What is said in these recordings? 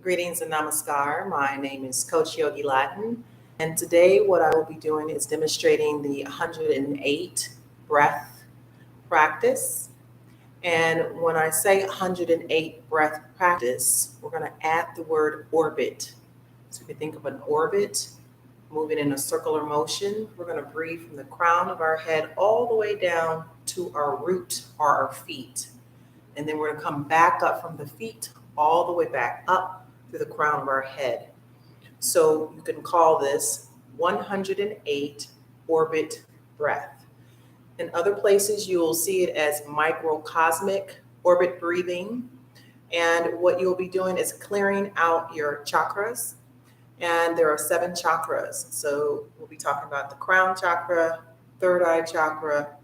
Greetings and namaskar. My name is Coach Yogi Latin, and today what I will be doing is demonstrating the 108 breath practice. And when I say 108 breath practice, we're going to add the word orbit. So if you think of an orbit moving in a circular motion, we're going to breathe from the crown of our head all the way down to our root or our feet. And then we're going to come back up from the feet all the way back up to the crown of our head. So you can call this 108 orbit breath. In other places, you will see it as microcosmic orbit breathing. And what you'll be doing is clearing out your chakras. And there are 7 chakras. So we'll be talking about the crown chakra, third eye chakra,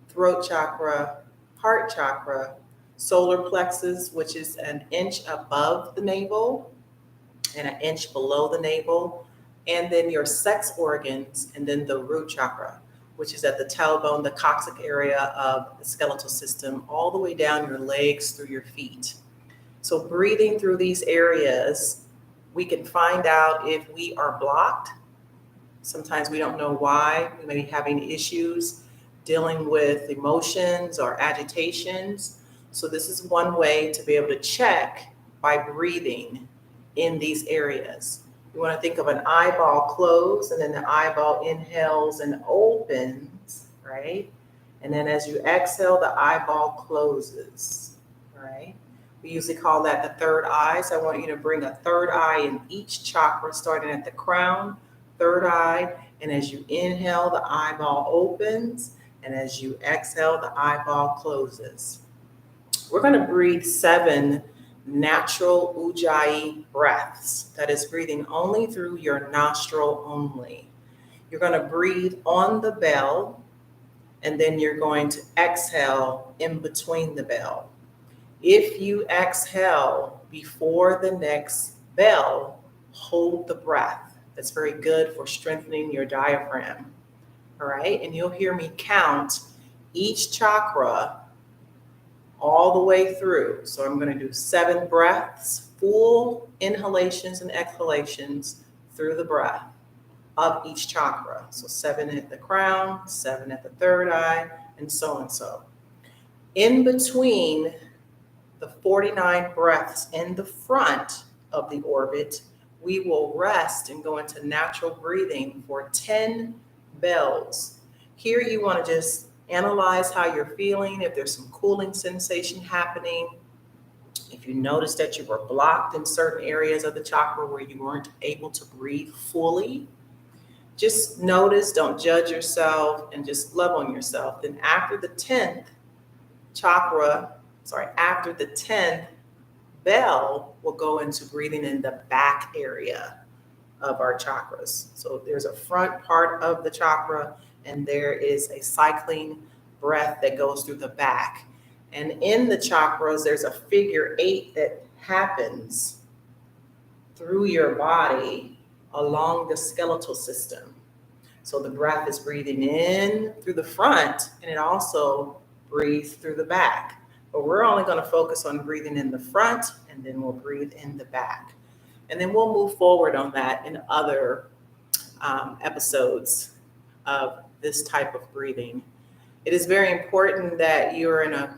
throat chakra, heart chakra, solar plexus, which is an inch above the navel and an inch below the navel, and then your sex organs, and then the root chakra, which is at the tailbone, the coccyx area of the skeletal system, all the way down your legs through your feet. So breathing through these areas, we can find out if we are blocked. Sometimes we don't know why. We may be having issues dealing with emotions or agitations. So this is one way to be able to check by breathing in these areas. You want to think of an eyeball closed, and then the eyeball inhales and opens, right? And then as you exhale, the eyeball closes, right? We usually call that the third eye. So I want you to bring a third eye in each chakra, starting at the crown, third eye. And as you inhale, the eyeball opens. And as you exhale, the eyeball closes. We're going to breathe 7 natural Ujjayi breaths. That is breathing only through your nostril only. You're going to breathe on the bell, and then you're going to exhale in between the bell. If you exhale before the next bell, hold the breath. That's very good for strengthening your diaphragm. All right, and you'll hear me count each chakra all the way through. So I'm going to do 7 breaths, full inhalations and exhalations through the breath of each chakra. So 7 at the crown, 7 at the third eye, and so and so. In between the 49 breaths in the front of the orbit, we will rest and go into natural breathing for 10 bells. Here you want to just analyze how you're feeling, if there's some cooling sensation happening, if you notice that you were blocked in certain areas of the chakra where you weren't able to breathe fully. Just notice, don't judge yourself, and just love on yourself. Then after the 10th bell, we'll go into breathing in the back area of our chakras. So there's a front part of the chakra, and there is a cycling breath that goes through the back. And in the chakras, there's a figure 8 that happens through your body along the skeletal system. So the breath is breathing in through the front, and it also breathes through the back. But we're only going to focus on breathing in the front, and then we'll breathe in the back. And then we'll move forward on that in other episodes of this type of breathing. It is very important that you're in a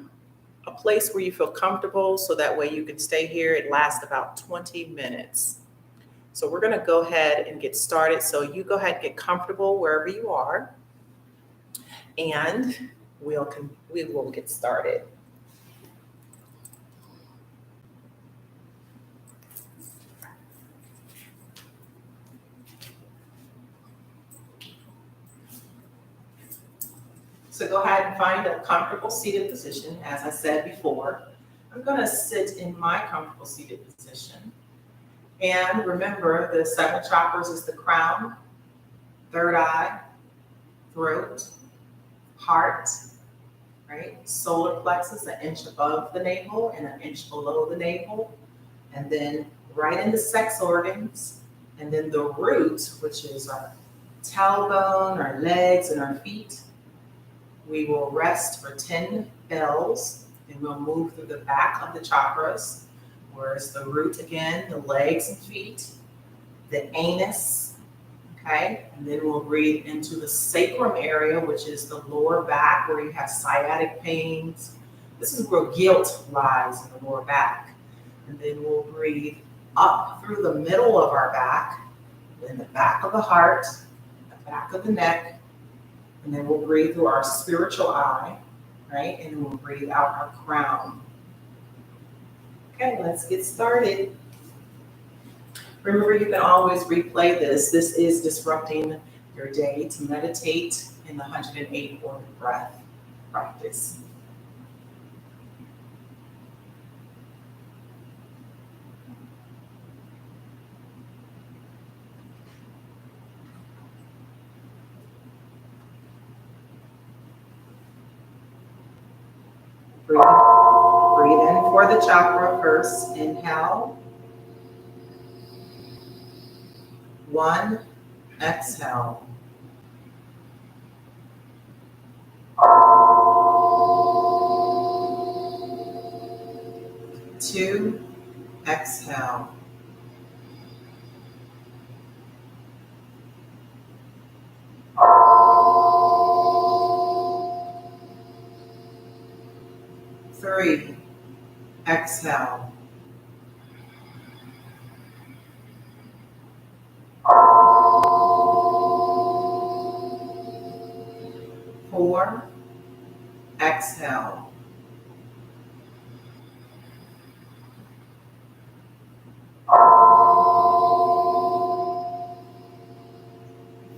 place where you feel comfortable, so that way you can stay here. It lasts about 20 minutes. So we're going to go ahead and get started. So you go ahead and get comfortable wherever you are, and we will get started. So go ahead and find a comfortable seated position. As I said before, I'm going to sit in my comfortable seated position. And remember, the 7 chakras is the crown, third eye, throat, heart, right? Solar plexus, an inch above the navel and an inch below the navel. And then right in the sex organs. And then the root, which is our tailbone, our legs, and our feet. We will rest for 10 bells, and we'll move through the back of the chakras. Where's the root again? The legs and feet, the anus, okay? And then we'll breathe into the sacrum area, which is the lower back where you have sciatic pains. This is where guilt lies in the lower back. And then we'll breathe up through the middle of our back, then the back of the heart, the back of the neck, and then we'll breathe through our spiritual eye, right? And then we'll breathe out our crown. Okay, let's get started. Remember, you can always replay this. This is disrupting your day to meditate in the 108 orbit breath practice. Breathe in for the chakra first. Inhale. 1, exhale. 2, exhale. 3, exhale. 4, exhale.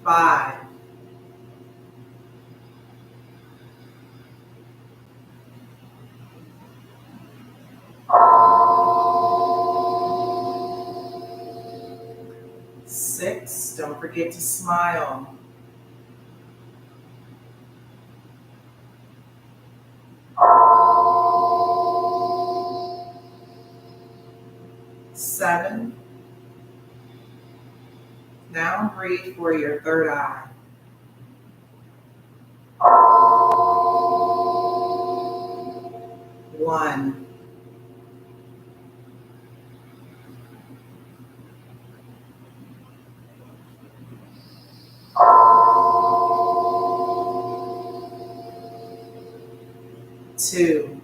5, 6, don't forget to smile. 7, now breathe for your third eye. 1, 2,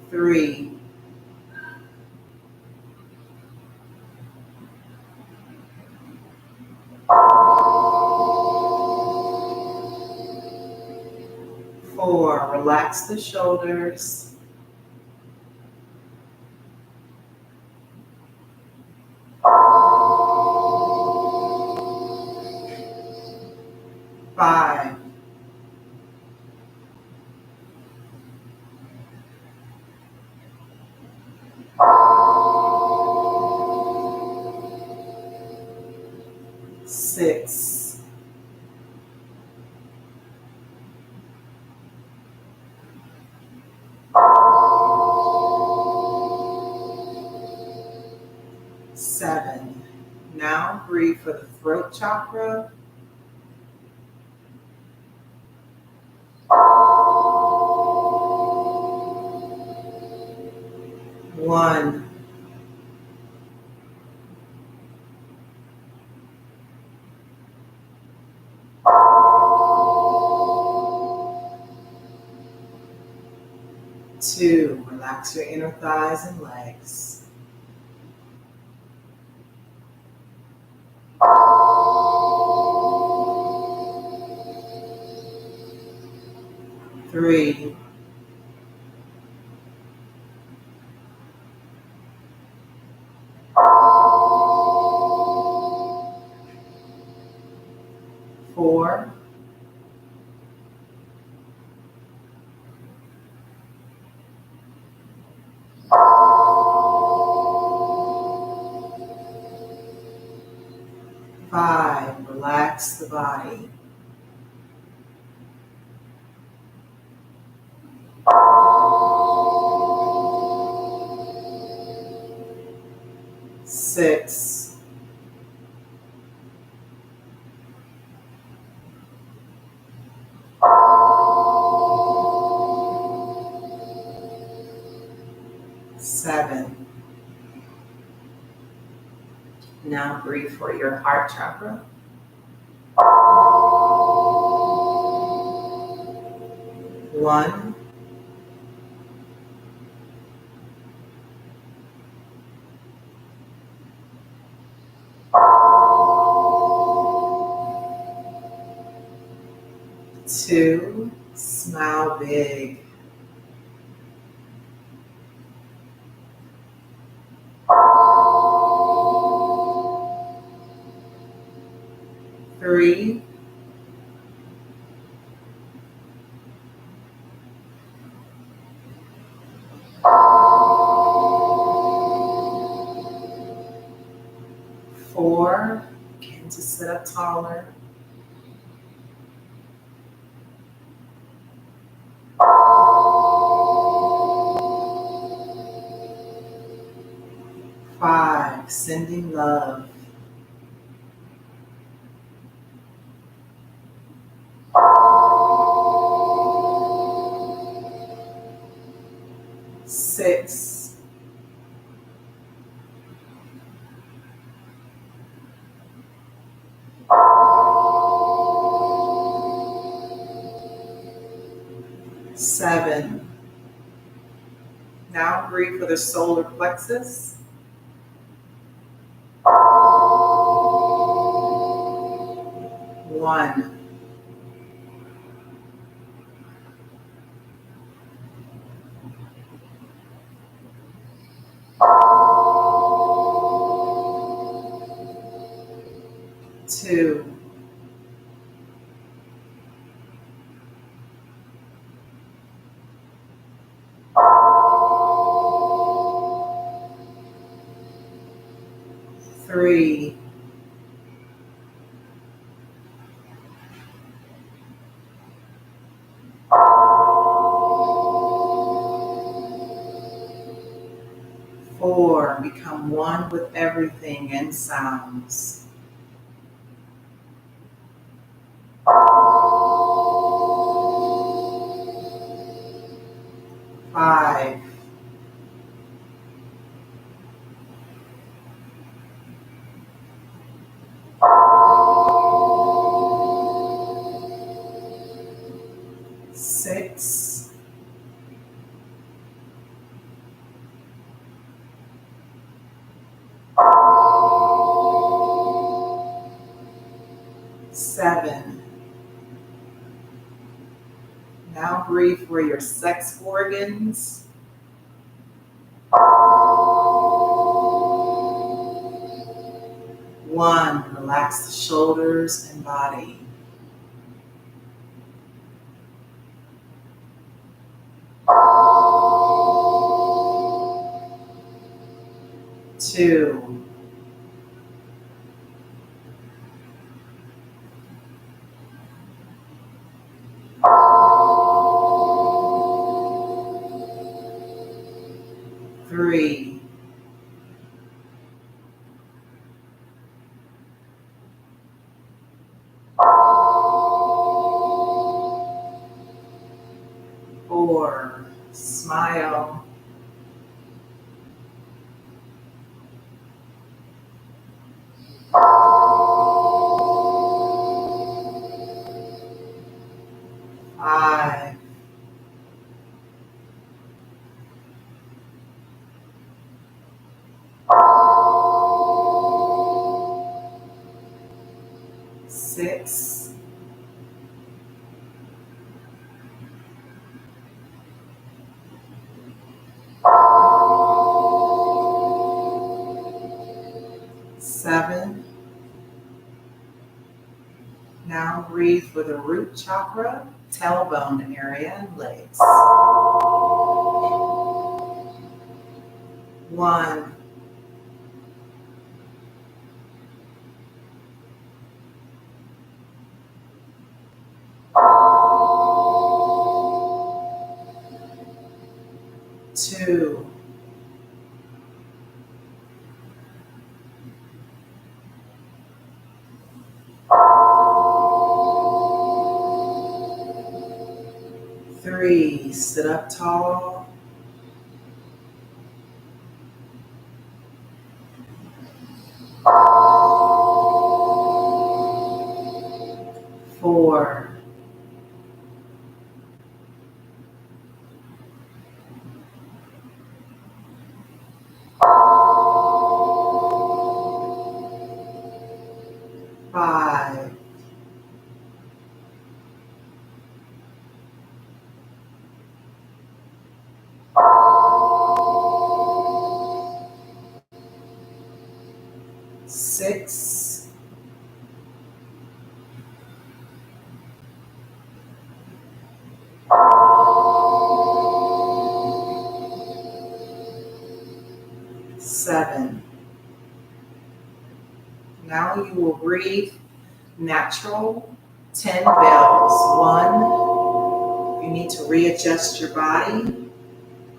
3, 4, relax the shoulders. 5, 6, 7. Now breathe for the throat chakra. 1, 2, relax your inner thighs and legs. 3, 4, 5, relax the body. 6, Now breathe for your heart chakra. 1, 2, smile big. 3, 4, begin to sit up taller. 5, sending love. 6, 7. Now breathe for the solar plexus. 1, 2, 3, 4, become one with everything and sounds. 5, 6, 7. Now breathe for your sex organs. 1, relax the shoulders and body. 2, 3, 4, smile. 5, 6, 7. Now breathe for the root chakra, tailbone area, and legs. 1, 2, 3, sit up tall. 4, 6, 7. Now you will breathe natural 10 bells. 1, you need to readjust your body.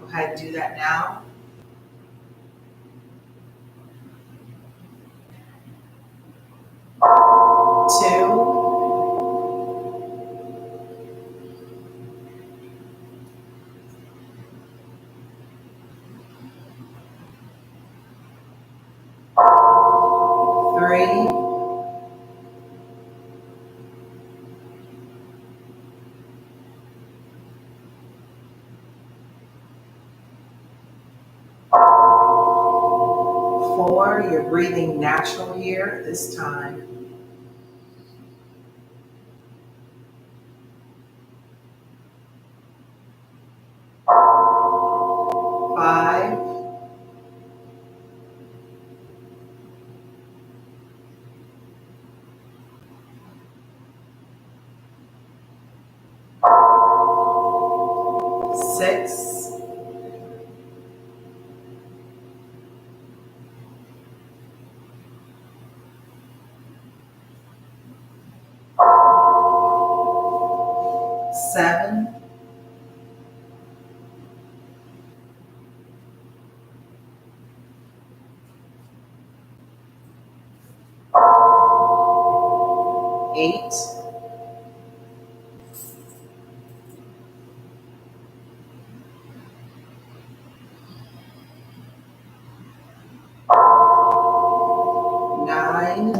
Go ahead and do that now. 2, 3, 4, you're breathing natural here this time. 5, 6, 7, 8, 9,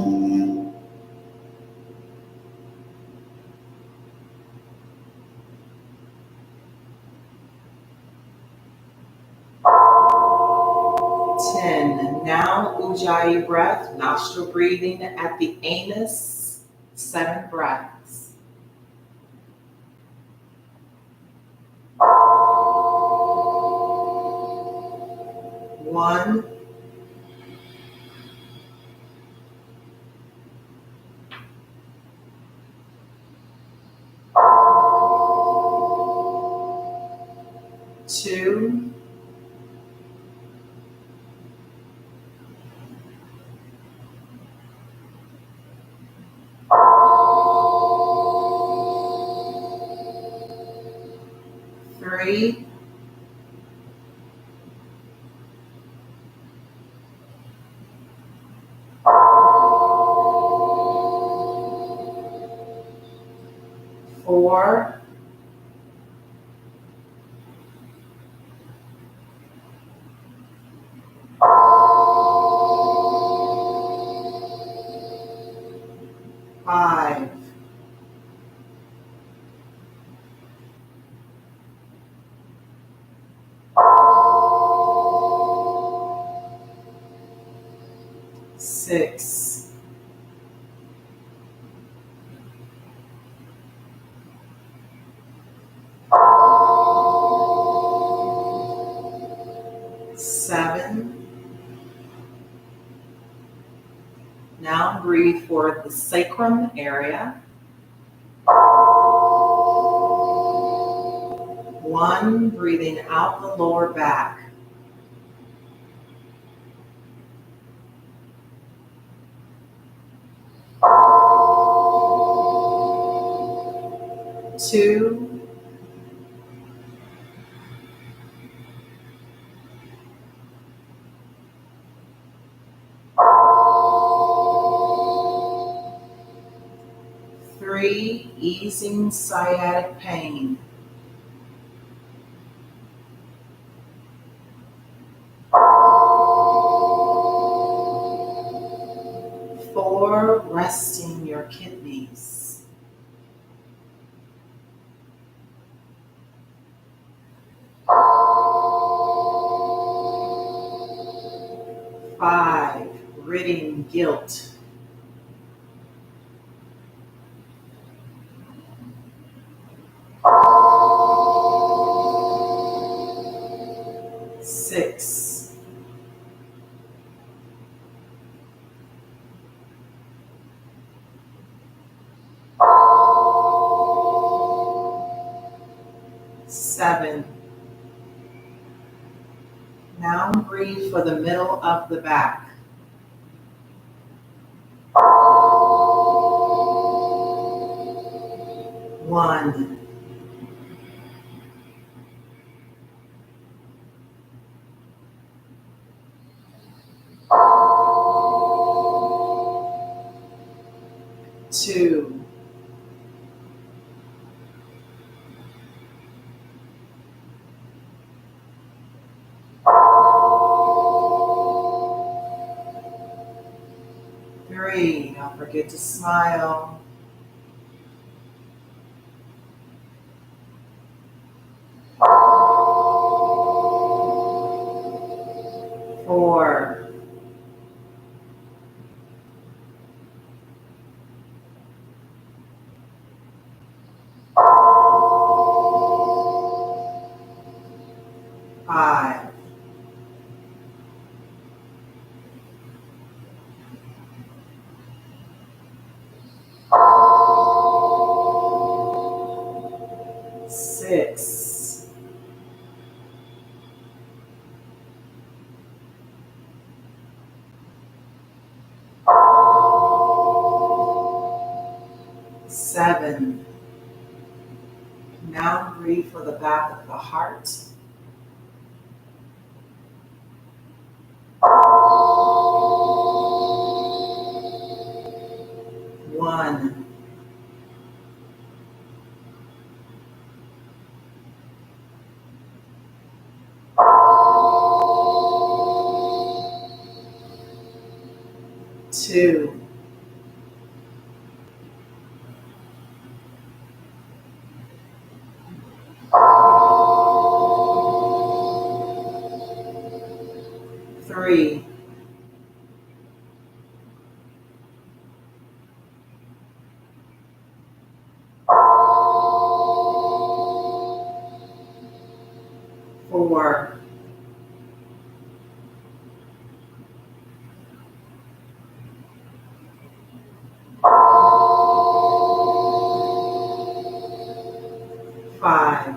10. Now Ujjayi breath, nostril breathing at the anus, 7 breaths. 1, 2, 3, 4, 5, 6, 7. Now breathe for the sacrum area. 1, breathing out the lower back. 2, 3, easing sciatic pain. 4, resting your kidneys. 5, ridding guilt. 6, 7. Now breathe for the middle of the back. 1. 2. 3. Don't forget to smile. 4. 5. 6. 7. Now breathe for the back of the heart. 1. 2. 3. 4. 5.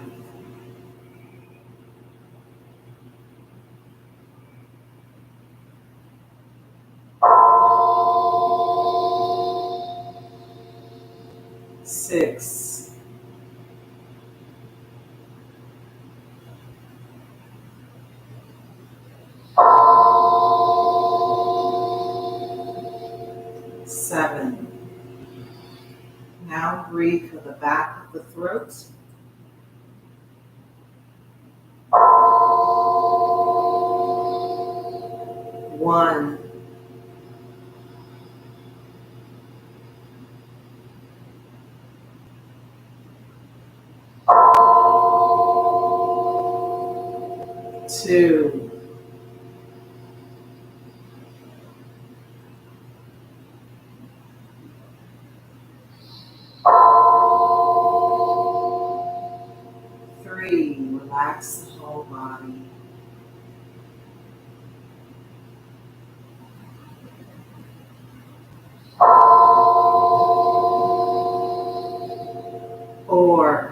6. 7. Now breathe for the back of the throat. 1. 2. 3. Relax the whole body. 4.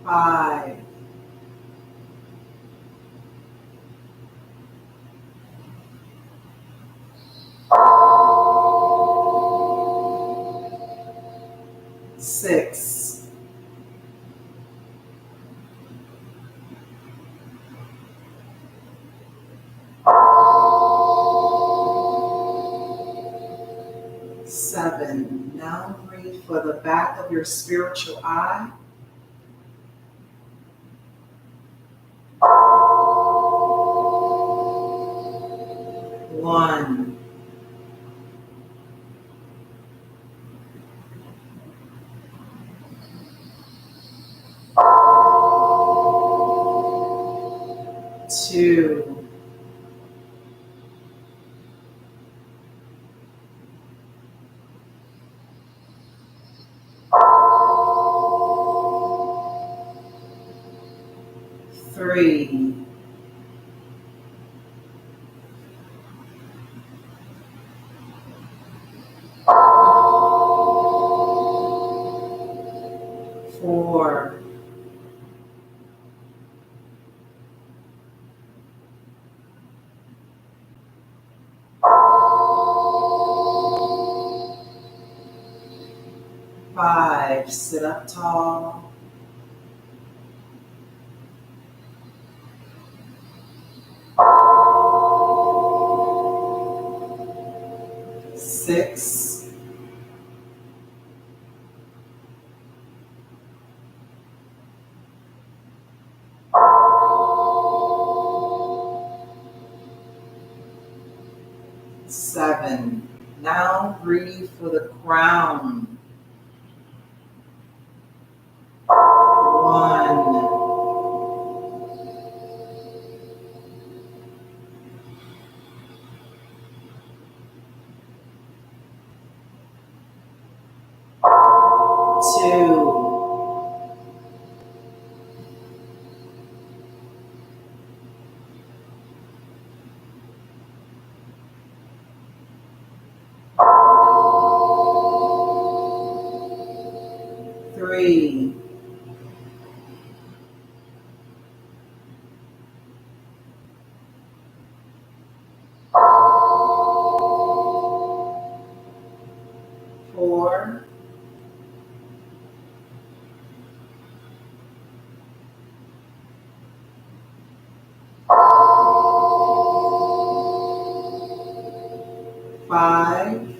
5. 6. 7. Now breathe for the back of your spiritual eye. 1. 2. 3. 4, 5, sit up tall. 6, 7. Now breathe for the crown. 1, 2, 3, 4, 5,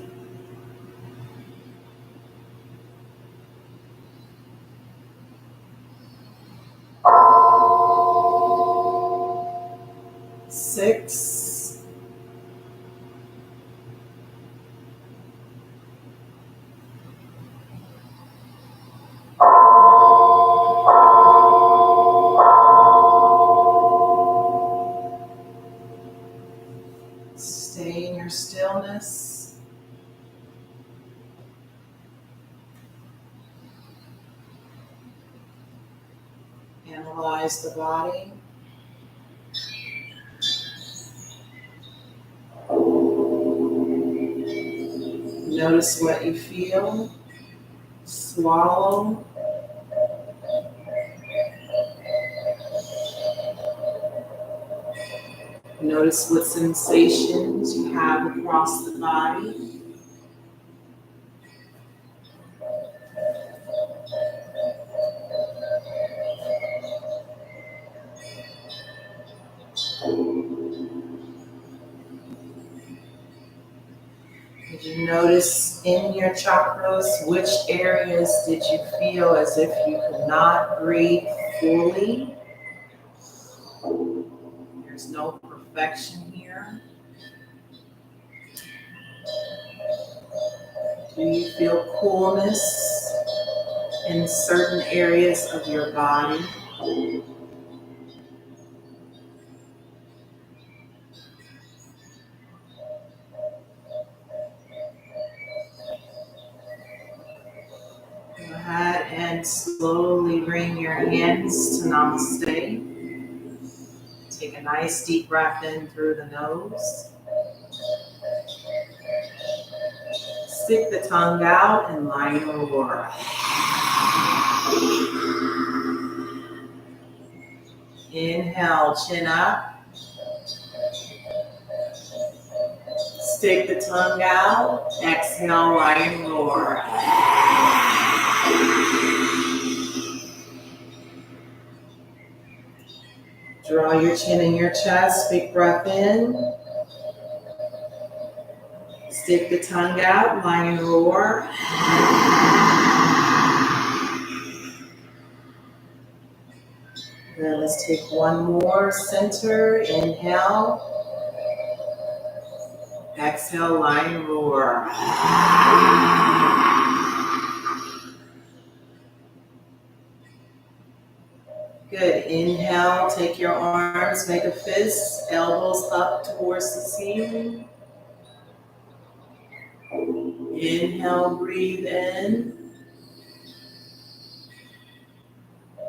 6, 'Stay in your stillness. Analyze the body. Notice what you feel. Swallow. Notice what sensations you have across the body. Did you notice in your chakras, which areas did you feel as if you could not breathe fully? There's no perfection here. Do you feel coolness in certain areas of your body? Go ahead and slowly bring your hands to Namaste. Take a nice deep breath in through the nose. Stick the tongue out and lion roar. Inhale, chin up. Stick the tongue out. Exhale, lion roar. Draw your chin in your chest. Big breath in. Stick the tongue out. Lion roar. Then let's take one more. Center. Inhale. Exhale, lion roar. Good. Inhale, take your arms, make a fist, elbows up towards the ceiling. Inhale, breathe in.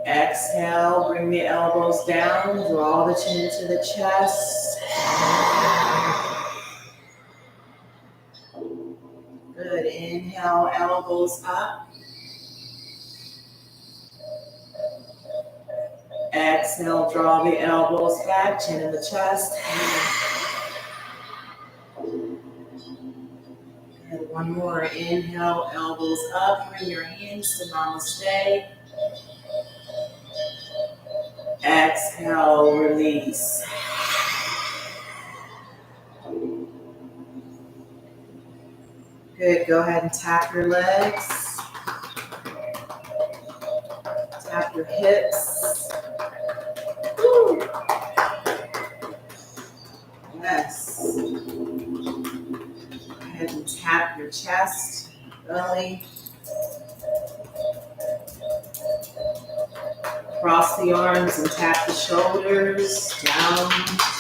Exhale, bring the elbows down, draw the chin to the chest. Good. Inhale, elbows up. Exhale, draw the elbows back, chin in the chest. And one more. Inhale, elbows up. Bring your hands to namaste. Exhale, release. Good. Go ahead and tap your legs. Tap your hips. Woo. Yes. Go ahead and tap your chest, belly. Cross the arms and tap the shoulders down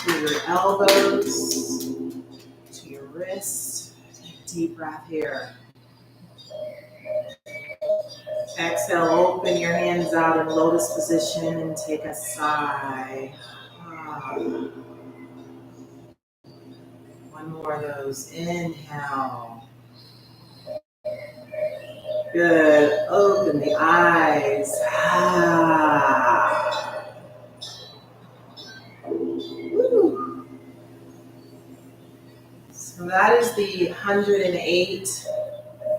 to your elbows, to your wrists. Take a deep breath here. Exhale, open your hands out in lotus position and take a sigh. One more of those. Inhale. Good. Open the eyes. Woo. So that is the 108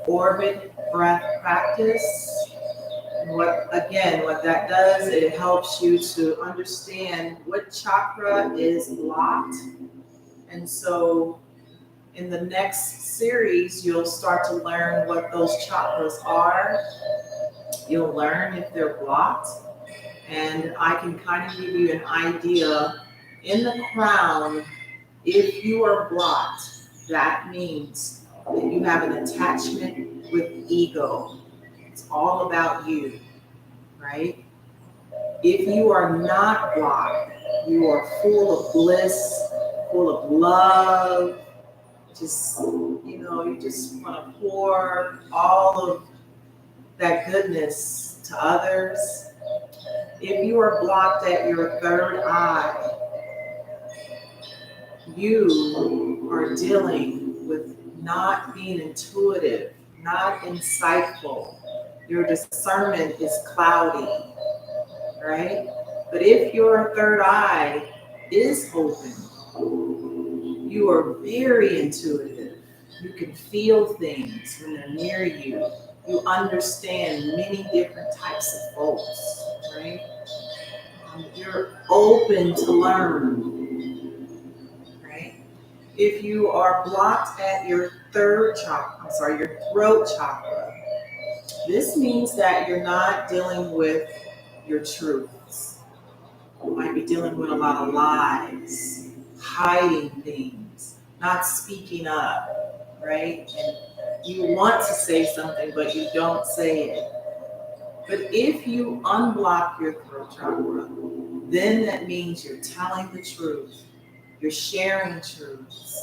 orbit breath practice. And what that does, it helps you to understand what chakra is blocked. And so in the next series, you'll start to learn what those chakras are. You'll learn if they're blocked. And I can kind of give you an idea. In the crown, if you are blocked, that means that you have an attachment with ego. It's all about you, right? If you are not blocked, you are full of bliss, full of love. You just want to pour all of that goodness to others. If you are blocked at your third eye, you are dealing with not being intuitive, not insightful. Your discernment is cloudy, right? But if your third eye is open, you are very intuitive. You can feel things when they're near you. You understand many different types of folks, right? You're open to learn, right? If you are blocked at your throat chakra, this means that you're not dealing with your truths. You might be dealing with a lot of lies, hiding things, not speaking up, right? And you want to say something, but you don't say it. But if you unblock your throat chakra, then that means you're telling the truth. You're sharing truths.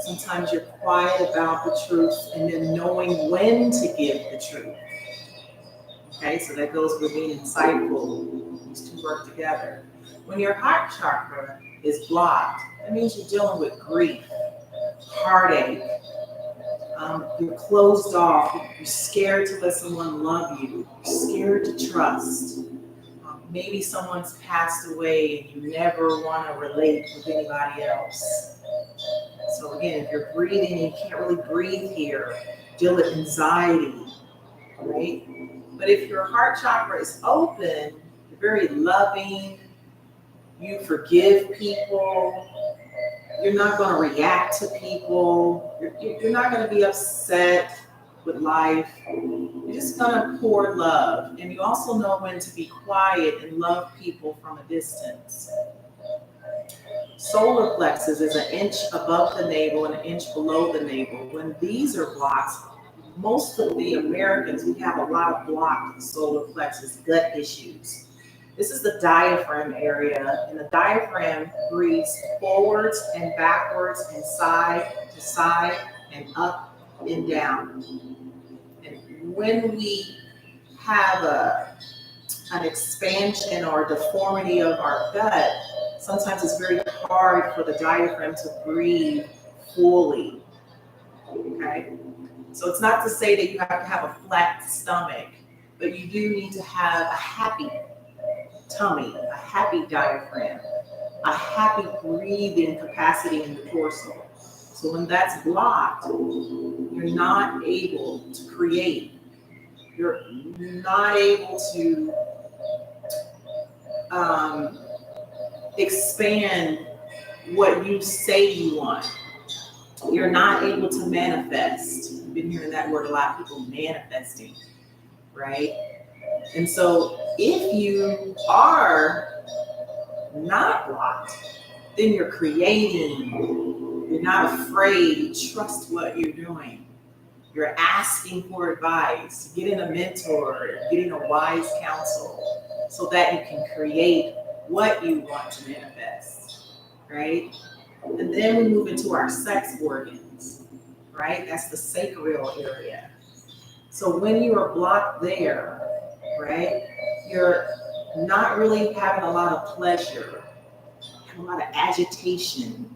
Sometimes you're quiet about the truth and then knowing when to give the truth. Okay, so that goes with being insightful. These two work together. When your heart chakra is blocked, that means you're dealing with grief, heartache. You're closed off. You're scared to let someone love you. You're scared to trust. Maybe someone's passed away and you never want to relate with anybody else. So again, if you're breathing, you can't really breathe here. Deal with anxiety, right? But if your heart chakra is open, you're very loving. You forgive people. You're not going to react to people. You're not going to be upset with life. You're just going to pour love. And you also know when to be quiet and love people from a distance. Solar plexus is an inch above the navel and an inch below the navel. When these are blocked, most of the Americans, we have a lot of blocked solar plexus gut issues. This is the diaphragm area, and the diaphragm breathes forwards and backwards and side to side and up and down. And when we have an expansion or deformity of our gut, sometimes it's very hard for the diaphragm to breathe fully, okay? So it's not to say that you have to have a flat stomach, but you do need to have a happy tummy, a happy diaphragm, a happy breathing capacity in the torso. So when that's blocked, you're not able to create. You're not able to expand what you say you want. You're not able to manifest. You've been hearing that word a lot, people manifesting, right? And so if you are not blocked, then you're creating. You're not afraid. You trust what you're doing. You're asking for advice, getting a mentor, getting a wise counsel so that you can create what you want to manifest, right? And then we move into our sex organs, right? That's the sacral area. So when you are blocked there, right, you're not really having a lot of pleasure, a lot of agitation,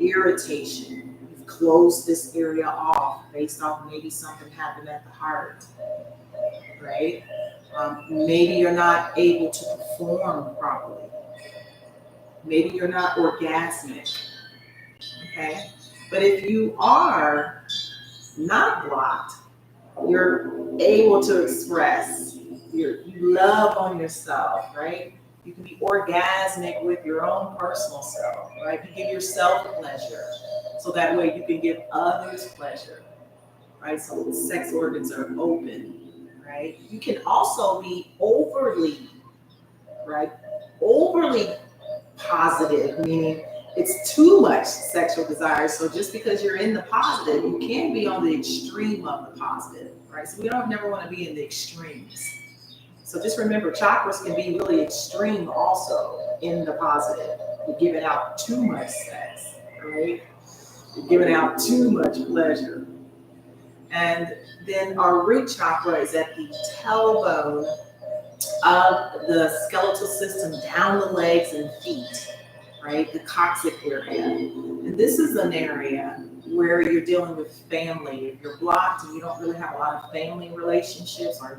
irritation. You've closed this area off based off maybe something happened at the heart, right? Maybe you're not able to perform properly. Maybe you're not orgasmic, okay? But if you are not blocked, you're able to express, you love on yourself, right? You can be orgasmic with your own personal self, right? You give yourself pleasure, so that way you can give others pleasure, right? So the sex organs are open, right? You can also be overly, right? Overly positive, meaning it's too much sexual desire. So just because you're in the positive, you can be on the extreme of the positive, right? So we don't never want to be in the extremes. So just remember, chakras can be really extreme also in the positive. You're giving out too much sex, right? You're giving out too much pleasure. And then our root chakra is at the tailbone of the skeletal system, down the legs and feet, right? The coccyx area. And this is an area where you're dealing with family. If you're blocked and you don't really have a lot of family relationships, or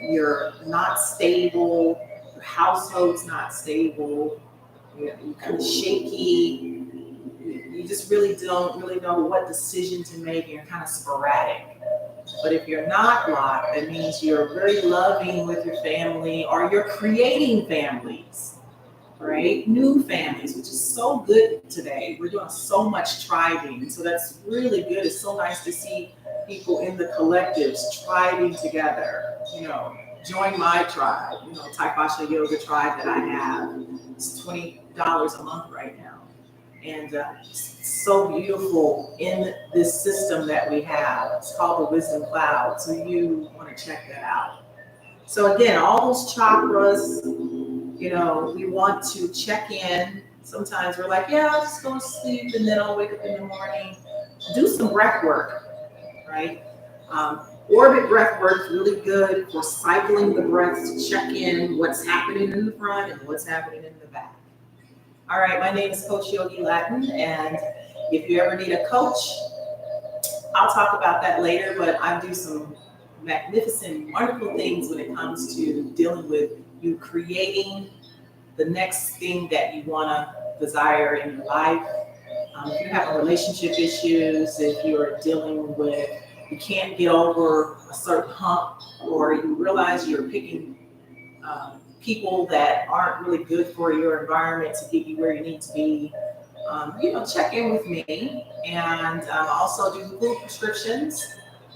you're not stable, your household's not stable, you're kind of shaky, you just really don't really know what decision to make, and you're kind of sporadic. But if you're not blocked, that means you're very loving with your family, or you're creating families, right? New families, which is so good today. We're doing so much tribing, so that's really good. It's so nice to see people in the collectives tribing together. Join my tribe, Tai-FaSCia yoga tribe that I have. It's $20 a month right now. And it's so beautiful in this system that we have. It's called the Wisdom Cloud, so you want to check that out. So again, all those chakras, we want to check in. Sometimes we're like, yeah, I'll just go to sleep and then I'll wake up in the morning. Do some breath work, right? Orbit breath work is really good for cycling the breaths to check in what's happening in the front and what's happening in the back. All right, my name is Coach Yogi Latin, and if you ever need a coach, I'll talk about that later, but I do some magnificent, wonderful things when it comes to dealing with you creating the next thing that you want to desire in your life. If you're having relationship issues, if you're dealing with, you can't get over a certain hump, or you realize you're picking people that aren't really good for your environment to get you where you need to be, check in with me. And also do food prescriptions.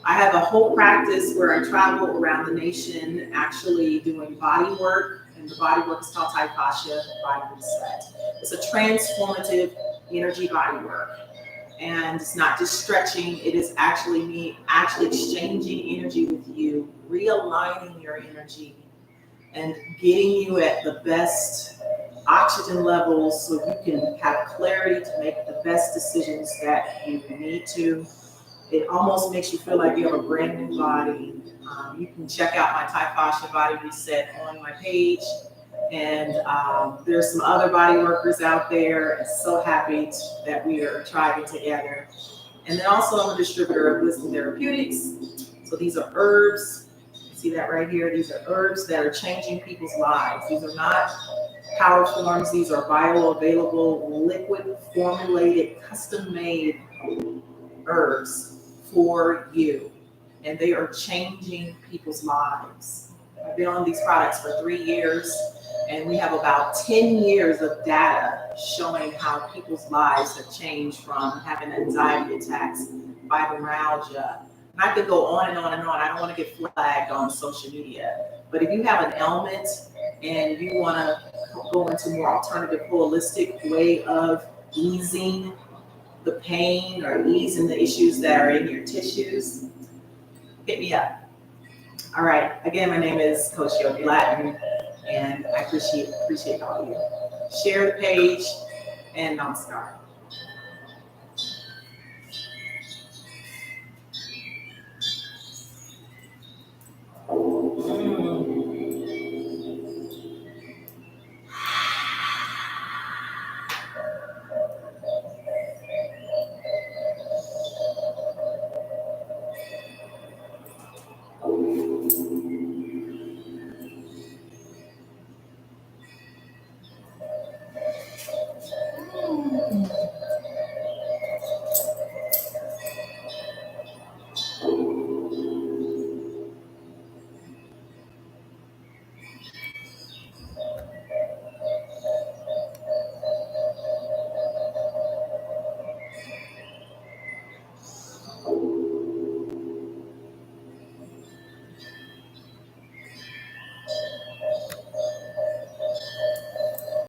I have a whole practice where I travel around the nation actually doing body work, and the body work is called Tai-FaSCia Body Reset. It's a transformative energy body work. And it's not just stretching, it is actually me actually exchanging energy with you, realigning your energy, and getting you at the best oxygen levels so you can have clarity to make the best decisions that you need to. It almost makes you feel like you have a brand new body. You can check out my Tai-FaSCia Body Reset on my page. And there's some other body workers out there. I'm so happy that we are trying together. And then also I'm a distributor of Wisdom Therapeutics. So these are herbs. See that right here? These are herbs that are changing people's lives. These are not powder forms. These are bioavailable, liquid formulated, custom made herbs for you. And they are changing people's lives. I've been on these products for 3 years, and we have about 10 years of data showing how people's lives have changed from having anxiety attacks, fibromyalgia. And I could go on and on and on. I don't want to get flagged on social media. But if you have an ailment and you want to go into more alternative, holistic way of easing the pain or easing the issues that are in your tissues, hit me up. All right. Again, my name is Coach Yogi Latin, and I appreciate all of you. Share the page, and namaskar.